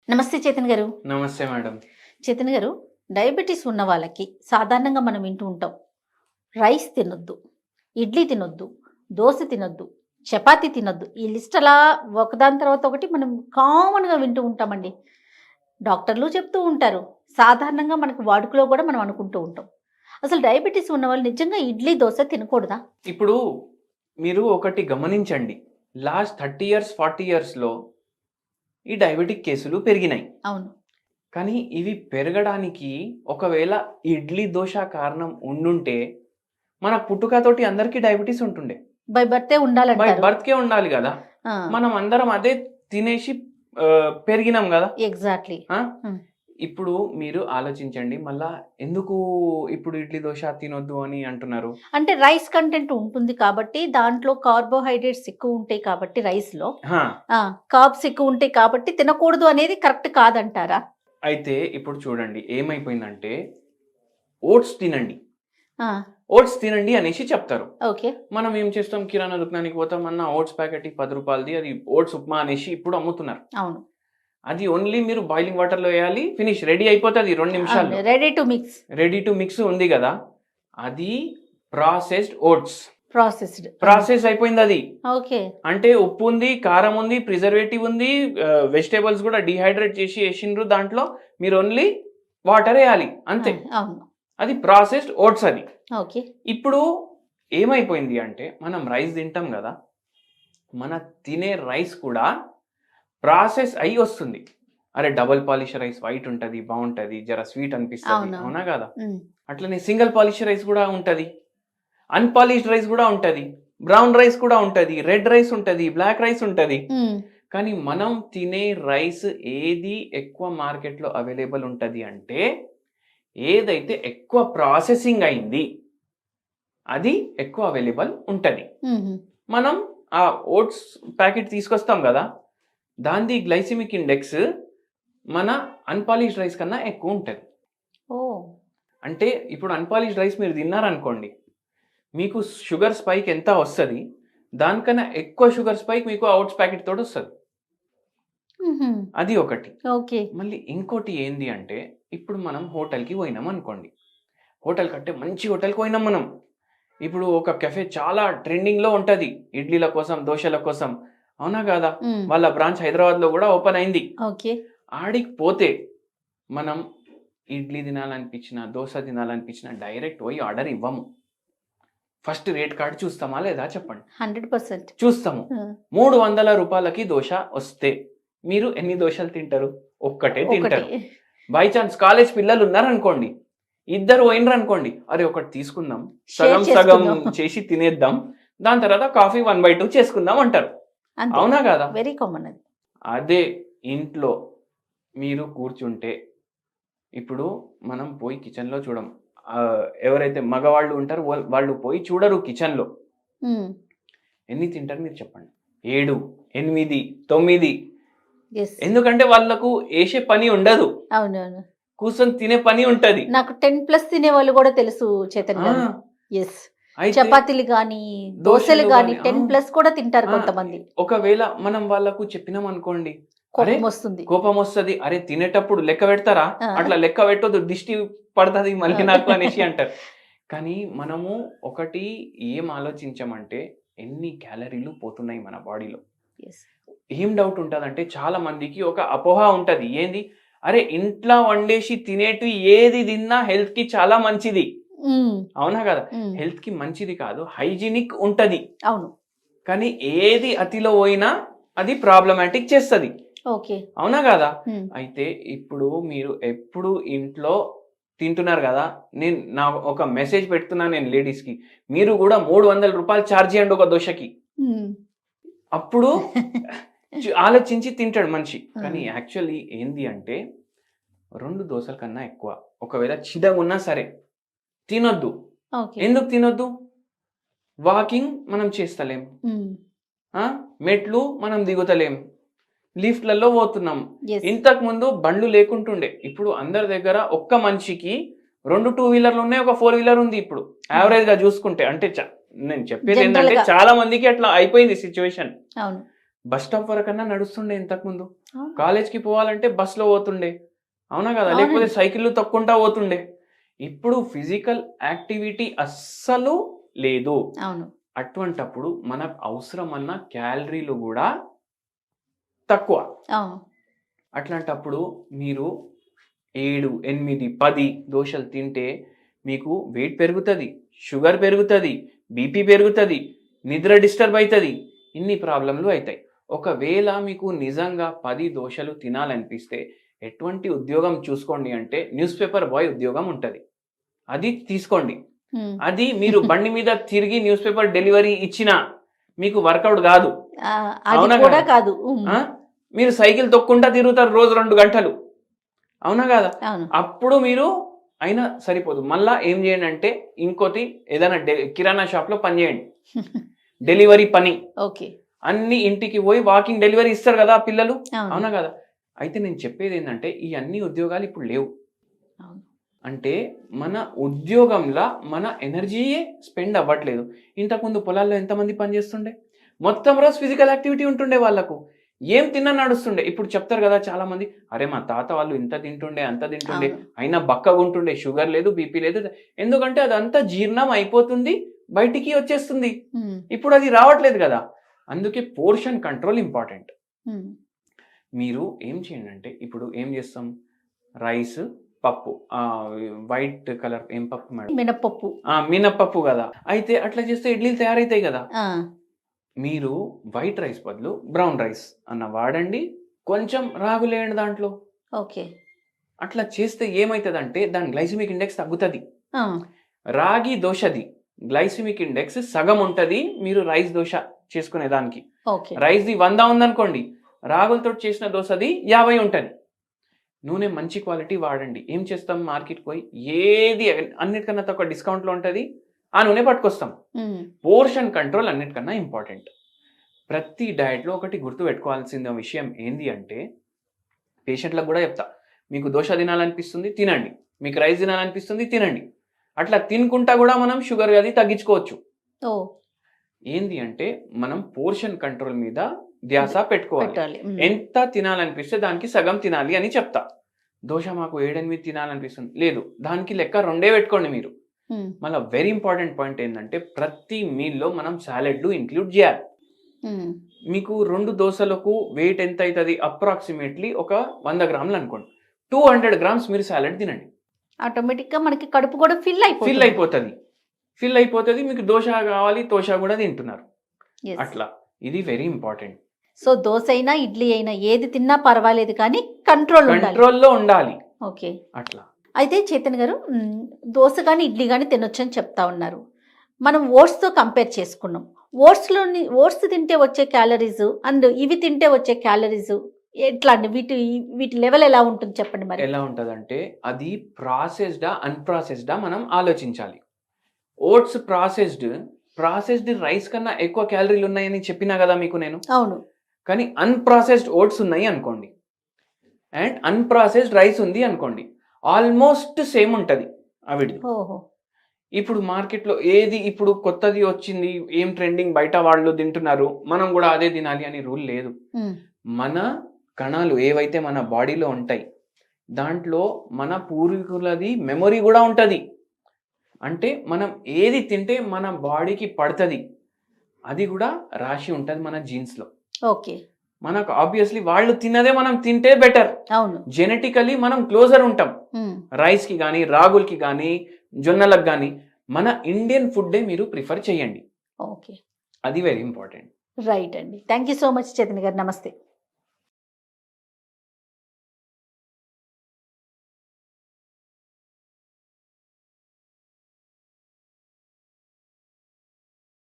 నమస్తే చేతన్ గారు. నమస్తే మేడం. చేతన్ గారు, డయాబెటీస్ ఉన్న వాళ్ళకి సాధారణంగా మనం వింటూ ఉంటాం. రైస్ తినొద్దు, ఇడ్లీ తినొద్దు, దోస తినొద్దు, చపాతీ తినొద్దు. ఈ లిస్ట్ అలా ఒకదాని తర్వాత ఒకటి మనం కామన్‌గా వింటూ ఉంటామండి. డాక్టర్లు చెప్తూ ఉంటారు. సాధారణంగా మనకు వాడుకలో కూడా మనం అనుకుంటూ ఉంటాం. అసలు డయాబెటీస్ ఉన్నవాళ్ళు నిజంగా ఇడ్లీ, దోస తినకూడదా? ఇప్పుడు మీరు ఒకటి గమనించండి. లాస్ట్ 30 ఇయర్స్, 40 ఇయర్స్‌లో ఈ డయాబెటిక్ కేసులు పెరిగినాయి. అవును. కానీ ఇవి పెరగడానికి ఒకవేళ ఇడ్లీ, దోస కారణం ఉండుంటే మన పుట్టుకతోటి అందరికీ డయాబెటీస్ ఉంటుండే. బై బర్తే బై ఉండాలంటారు. బర్త్‌కే ఉండాలి గదా! ఆ! మనం అందరం అదే తినేసి పెరిగినాం గదా! ఎగ్జాక్ట్‌లీ. ఆ! హ్మ్. ఇప్పుడు మీరు ఆలోచించండి. మళ్ళా ఎందుకు ఇప్పుడు ఇడ్లీ, దోస తినొద్దు అని అంటున్నారు? అంటే రైస్ కంటెంట్ ఉంటుంది కాబట్టి దాంట్లో కార్బోహైడ్రేట్స్ ఎక్కువ ఉంటాయి కాబట్టి రైస్‌లో హా! కార్బ్స్ ఎక్కువ ఉంటాయి కాబట్టి తినకూడదు అనేది కరెక్ట్ కాదంటారా? అయితే ఇప్పుడు చూడండి ఏమైపోయిందంటే ఓట్స్ తినండి. ఆ! ఓట్స్ తినండి అనేసి చెప్తారు. ఓకే. మనం ఏం చేస్తాం కిరాణా దుకాణానికి పోతాం అన్న ఓట్స్ ప్యాకెట్ ₹10 అది ఓట్స్ ఉప్మా అనేసి ఇప్పుడు అమ్ముతున్నారు. అవును. అది ఓన్లీ మీరు బాయిలింగ్ వాటర్‌లో వేయాలి. ఫినిష్ రెడీ అయిపోతది 2 నిమిషాల్లో. అవును. Ready to mix. Ready to mix ఉంది గదా! అది ప్రాసెస్డ్ ఓట్స్. ప్రాసెస్డ్. ప్రాసెస్ అయిపోయింది అది. ఓకే. అంటే ఉప్పు ఉంది, కారం ఉంది, ప్రిజర్వేటివ్ ఉంది, వెజిటబుల్స్ కూడా డీహైడ్రేట్ చేసి ఏసిండ్రు దాంట్లో. మీరు ఓన్లీ వాటర్ వేయాలి అంతే. అవును. అది ప్రాసెస్డ్ ఓట్స్ అది. ఓకే. ఇప్పుడు ఏమైపోయింది అంటే మనం రైస్ తింటాం కదా, మన తినే రైస్ కూడా ప్రాసెస్ అయి వస్తుంది. అరే డబుల్ పాలిష్ రైస్ వైట్ ఉంటుంది బాగుంటుంది జర స్వీట్ అనిపిస్తుంది, అవును. అవునా కదా? హ్మ్. అట్లనే సింగిల్ పాలిష్ రైస్ కూడా ఉంటుంది, అన్పాలిష్డ్ రైస్ కూడా ఉంటుంది, బ్రౌన్ రైస్ కూడా ఉంటుంది, రెడ్ రైస్ ఉంటుంది, బ్లాక్ రైస్ ఉంటుంది. హ్మ్. కానీ మనం తినే రైస్ ఏది ఎక్కువ మార్కెట్లో అవైలబుల్ ఉంటుంది అంటే ఏదైతే ఎక్కువ ప్రాసెసింగ్ అయింది అది ఎక్కువ అవైలబుల్ ఉంటుంది. హుహు. మనం ఆ ఓట్స్ ప్యాకెట్ తీసుకొస్తాం కదా, దాని గ్లైసిమిక్ ఇండెక్స్ మన అన్పాలిష్డ్ రైస్ కన్నా ఎక్కువ ఉంటుంది. ఓహ్! అంటే ఇప్పుడు అన్పాలిష్డ్ రైస్ మీరు తిన్నారనుకోండి, మీకు షుగర్ స్పైక్ ఎంత వస్తుంది, దానికన్నా ఎక్కువ షుగర్ స్పైక్ మీకు ఆ ఓట్స్ ప్యాకెట్ తోటి వస్తుంది. హుహు. అది ఒకటి. ఓకే. మళ్ళీ ఇంకోటి ఏంది అంటే ఇప్పుడు మనం హోటల్కి పోయినాం అనుకోండి, హోటల్ కంటే మంచి హోటల్కి పోయినాం మనం. ఇప్పుడు ఒక కెఫే చాలా ట్రెండింగ్లో ఉంటుంది ఇడ్లీల కోసం, దోశల కోసం, అవునా కాదా? హ్మ్. వాళ్ళ బ్రాంచ్ హైదరాబాద్లో కూడా ఓపెన్ అయింది. ఓకే. ఆడికి పోతే మనం ఇడ్లీ తినాలనిపించిన, దోశ తినాలనిపించిన డైరెక్ట్ పోయి ఆర్డర్ ఇవ్వము. ఫస్ట్ రేట్ కార్డ్ చూస్తామా లేదా చెప్పండి? 100%. చూస్తాము. హ్మ్. ₹300కి దోశ వస్తే మీరు ఎన్ని దోశలు తింటారు? ఒక్కటే తింటారు. ఒకటి. బై ఛాన్స్ కాలేజ్ పిల్లలు ఉన్నారనుకోండి, ఇద్దరు పోయినరు అనుకోండి, అరే ఒకటి తీసుకుందాం, షేర్ సగం సగం చేసుకుందాం. చేసి తినేద్దాం, దాని తర్వాత కాఫీ 1/2 చేసుకుందాం అంటారు, అంతే. అవునా కాదా? వెరీ కామన్ అది. అదే ఇంట్లో మీరు కూర్చుంటే ఇప్పుడు మనం పోయి కిచెన్లో చూడం. ఎవరైతే మగవాళ్ళు ఉంటారో వాళ్ళు పోయి చూడరు కిచెన్లో. హ్మ్. ఎన్ని తింటారు మీరు చెప్పండి? 7, 8, 9. యెస్. ఎందుకంటే వాళ్ళకు ఏసే పని ఉండదు, అవునవును. కూర్చొని తినే పని ఉంటది. నాకు 10+ తినేవాళ్ళు కూడా తెలుసు చేతన్ గారు. యెస్. అయితే చపాతీలు గాని, దోసలు గాని 10+ కూడా తింటారు కొంతమంది. ఒకవేళ మనం వాళ్ళకు చెప్పినాం అనుకోండి, అరే కోపమొస్తుంది. కోపం వస్తుంది, అరే తినేటప్పుడు లెక్క పెడతారా, ఆ! అట్లా లెక్క పెట్టొద్దు దిష్టి పడుతుంది మళ్ళీ ఆ! నాకు అనేసి అంటారు. కానీ మనము ఒకటి ఏం ఆలోచించమంటే ఎన్ని క్యాలరీలు పోతున్నాయి మన బాడీలో. యెస్. ఏం డౌట్ ఉంటుందంటే చాలా మందికి ఒక అపోహ ఉంటుంది, ఏంది, అరే ఇంట్లో వండేసి తినేటివి ఏది తిన్నా హెల్త్కి చాలా మంచిది, హ్మ్. అవునా కదా? హ్మ్. హెల్త్కి మంచిది కాదు, హైజీనిక్ ఉంటుంది. అవును. కానీ ఏది అతిలో పోయినా అది ప్రాబ్లమాటిక్ చేస్తుంది, ఓకే. అవునా కదా? హ్మ్. అయితే ఇప్పుడు మీరు ఎప్పుడు ఇంట్లో తింటున్నారు కదా, నేను నా ఒక మెసేజ్ పెడుతున్నాను నేను లేడీస్కి, మీరు కూడా ₹300 ఛార్జ్ చేయండి ఒక దోశకి. హ్మ్. అప్పుడు ఆలోచించి తింటాడు మనిషి. కానీ హ్మ్. యాక్చువల్లీ ఏంది అంటే 2 దోశల కన్నా ఎక్కువ ఒకవేళ చిన్నగా ఉన్నా సరే తినొద్దు. ఓకే. ఎందుకు తినొద్దు? వాకింగ్ మనం చేస్తలేం, హ్మ్. మెట్లు మనం దిగుతలేం, లిఫ్ట్లలో పోతున్నాం. యెస్. ఇంతకుముందు బండ్లు లేకుంటుండే, ఇప్పుడు అందరి దగ్గర ఒక్క మనిషికి 2 2 వీలర్లు ఉన్నాయి, ఒక 4 వీలర్ ఉంది ఇప్పుడు యావరేజ్గా చూసుకుంటే. అంటే నేను చెప్పేది ఏంటంటే జనరల్‌గా. చాలా మందికి అట్లా అయిపోయింది సిచ్యువేషన్. అవును. బస్ స్టాప్ వరకన్నా నడుస్తుండే ఇంతకుముందు. అవును. కాలేజ్కి పోవాలంటే బస్లో పోతుండే, అవునా కదా, అవునండి. లేకపోతే సైకిళ్ళు తొక్కుంటా పోతుండే. ఇప్పుడు ఫిజికల్ యాక్టివిటీ అస్సలు లేదు. అవును. అటువంటప్పుడు మనకు అవసరమన్న క్యాలరీలు కూడా తక్కువ. అవును. అట్లాంటప్పుడు మీరు 7, 8, 10 దోశలు తింటే మీకు వెయిట్ పెరుగుతుంది, షుగర్ పెరుగుతుంది, బీపీ పెరుగుతుంది, నిద్ర డిస్టర్బ్ అవుతుంది, ఇన్ని ప్రాబ్లంలు అవుతాయి. ఒకవేళ మీకు నిజంగా 10 దోశలు తినాలనిపిస్తే ఎటువంటి ఉద్యోగం చూసుకోండి అంటే న్యూస్ పేపర్ బాయ్ ఉద్యోగం ఉంటుంది, అది తీసుకోండి. ఉమ్. అది మీరు బండి మీద తిరిగి న్యూస్ పేపర్ డెలివరీ ఇచ్చినా మీకు వర్కౌట్ కాదు. ఆ, అది అవునా కూడా కదా? కాదు. ఆ? మీరు సైకిల్ తొక్కుంటా తిరుగుతారు రోజు 2 గంటలు, అవునా కదా? అవును. అప్పుడు మీరు అయినా సరిపోదు. మళ్ళా ఏం చేయండి అంటే ఇంకోటి ఏదైనా కిరాణా షాప్లో పని చేయండి, డెలివరీ పని. ఓకే. అన్ని ఇంటికి పోయి వాకింగ్ డెలివరీ ఇస్తారు కదా పిల్లలు, అవును. అవునా కదా? అయితే నేను చెప్పేది ఏంటంటే ఈ అన్ని ఉద్యోగాలు ఇప్పుడు లేవు. అవును. అంటే మన ఉద్యోగంలో మన ఎనర్జీయే స్పెండ్ అవ్వట్లేదు. ఇంతకుముందు పొలాల్లో ఎంతమంది పని చేస్తుండే, మొత్తం రోజు ఫిజికల్ యాక్టివిటీ ఉంటుండే వాళ్ళకు, ఏం తిన్నా నడుస్తుండే. ఇప్పుడు చెప్తారు కదా చాలా మంది, అరే మా తాత వాళ్ళు ఇంత తింటుండే అంత తింటుండే, అవును. అయినా బక్కగా ఉంటుండే, షుగర్ లేదు బీపీ లేదు. ఎందుకంటే అదంతా జీర్ణం అయిపోతుంది, బయటికి వచ్చేస్తుంది. ఉమ్. ఇప్పుడు అది రావట్లేదు కదా. అందుకే పోర్షన్ కంట్రోల్ ఇంపార్టెంట్. ఉమ్. మీరు ఏం చేయండి అంటే ఇప్పుడు ఏం చేస్తాం, రైస్, పప్పు, వైట్ కలర్ ఏం పప్పు మేడం, మినపప్పు. మినప్పప్పు కదా. అయితే అట్లా చేస్తే ఇడ్లీలు తయారవుతాయి కదా. ఆ, మీరు వైట్ రైస్ బదులు బ్రౌన్ రైస్ అన్న వాడండి, కొంచెం రాగులేయండి దాంట్లో. ఓకే. అట్లా చేస్తే ఏమవుతుందంటే దాని గ్లైసిమిక్ ఇండెక్స్ తగ్గుతుంది. ఆ, రాగి దోశది గ్లైసిమిక్ ఇండెక్స్ సగం ఉంటుంది మీరు రైస్ దోశ చేసుకునే దానికి. ఓకే. రైస్ది 100 ఉందనుకోండి, రాగులతో చేసిన దోశది 50 ఉంటుంది. నూనె మంచి క్వాలిటీ వాడండి. ఏం చేస్తాం, మార్కెట్కి పోయి ఏది అన్నిటికన్నా తక్కువ డిస్కౌంట్లో ఉంటుంది ఆ నూనె పట్టుకొస్తాం. ఉమ్. పోర్షన్ కంట్రోల్ అన్నిటికన్నా ఇంపార్టెంట్. ప్రతి డయట్లో ఒకటి గుర్తు పెట్టుకోవాల్సిన విషయం ఏంది అంటే, పేషెంట్లకు కూడా చెప్తా, మీకు దోశ తినాలనిపిస్తుంది తినండి, మీకు రైస్ తినాలనిపిస్తుంది తినండి. అట్లా తినుకుంటా కూడా మనం షుగర్ అది తగ్గించుకోవచ్చు. ఓ, ఏంది అంటే మనం పోర్షన్ కంట్రోల్ మీద ధ్యాస పెట్టుకోవాలి. పెట్టాలి. ఉమ్. ఎంత తినాలనిపిస్తే దానికి సగం తినాలి అని చెప్తా. దోశ మాకు 7-8 తినాలనిపిస్తుంది, లేదు దానికి లెక్క 2 పెట్టుకోండి మీరు. ఉమ్. మళ్ళీ వెరీ ఇంపార్టెంట్ పాయింట్ ఏంటంటే ప్రతి మీల్లో మనం సాలెడ్లు ఇంక్లూడ్ చేయాలి. ఉమ్. మీకు 2 దోశలకు వెయిట్ ఎంత అవుతుంది, అప్రాక్సిమేట్లీ ఒక 100 గ్రాములు అనుకోండి, 200 గ్రామ్స్ మీరు సాలెడ్ తినండి. ఆటోమేటిక్గా మనకి కడుపు కూడా ఫిల్ అయిపోతుంది. మీకు దోశ కావాలి, దోశ కూడా తింటున్నారు. Yes. అట్లా ఇది వెరీ ఇంపార్టెంట్. సో దోశ అయినా ఇడ్లీ అయినా ఏది తిన్నా పర్వాలేదు కానీ కంట్రోల్లో ఉండాలి. ఓకే. అట్లా అయితే చైతన్య గారు, దోశ కానీ ఇడ్లీ కానీ తినొచ్చు అని చెప్తా ఉన్నారు. మనం ఓట్స్తో కంపేర్ చేసుకున్నాం. ఓట్స్ తింటే వచ్చే క్యాలరీస్ అండ్ ఇవి తింటే వచ్చే క్యాలరీస్ ఎట్లా అండి, వీటి లెవెల్ ఎలా ఉంటుంది చెప్పండి మరి. ఎలా ఉంటుందంటే అది ప్రాసెస్డా అన్ప్రాసెస్డా మనం ఆలోచించాలి. ఓట్స్ ప్రాసెస్డ్ రైస్ కన్నా ఎక్కువ క్యాలరీలు ఉన్నాయని చెప్పినా కదా మీకు నేను. అవును. కానీ అన్ప్రాసెస్డ్ ఓట్స్ ఉన్నాయి అనుకోండి అండ్ అన్ప్రాసెస్డ్ రైస్ ఉంది అనుకోండి, ఆల్మోస్ట్ సేమ్ ఉంటుంది అవిడిది. ఓహో. ఇప్పుడు మార్కెట్లో ఏది ఇప్పుడు కొత్తది వచ్చింది, ఏం ట్రెండింగ్, బయట వాళ్ళు తింటున్నారు, మనం కూడా అదే తినాలి అని రూల్ లేదు. మన కణాలు ఏవైతే మన బాడీలో ఉంటాయి దాంట్లో మన పూర్వీకులది మెమొరీ కూడా ఉంటుంది. అంటే మనం ఏది తింటే మన బాడీకి పడుతుంది అది కూడా రాసి ఉంటుంది మన జీన్స్లో. ఓకే. మనకు ఆబ్వియస్లీ వాళ్ళు తిన్నదే మనం తింటే బెటర్. అవును. జెనెటికలీ మనం క్లోజర్ ఉంటాం రైస్కి కానీ రాగులకి కానీ జొన్నలకు కానీ. మన ఇండియన్ ఫుడ్డే మీరు ప్రిఫర్ చేయండి. ఓకే. అది వెరీ ఇంపార్టెంట్. రైట్ అండి. Thank you so much Chaitanya గారు. నమస్తే.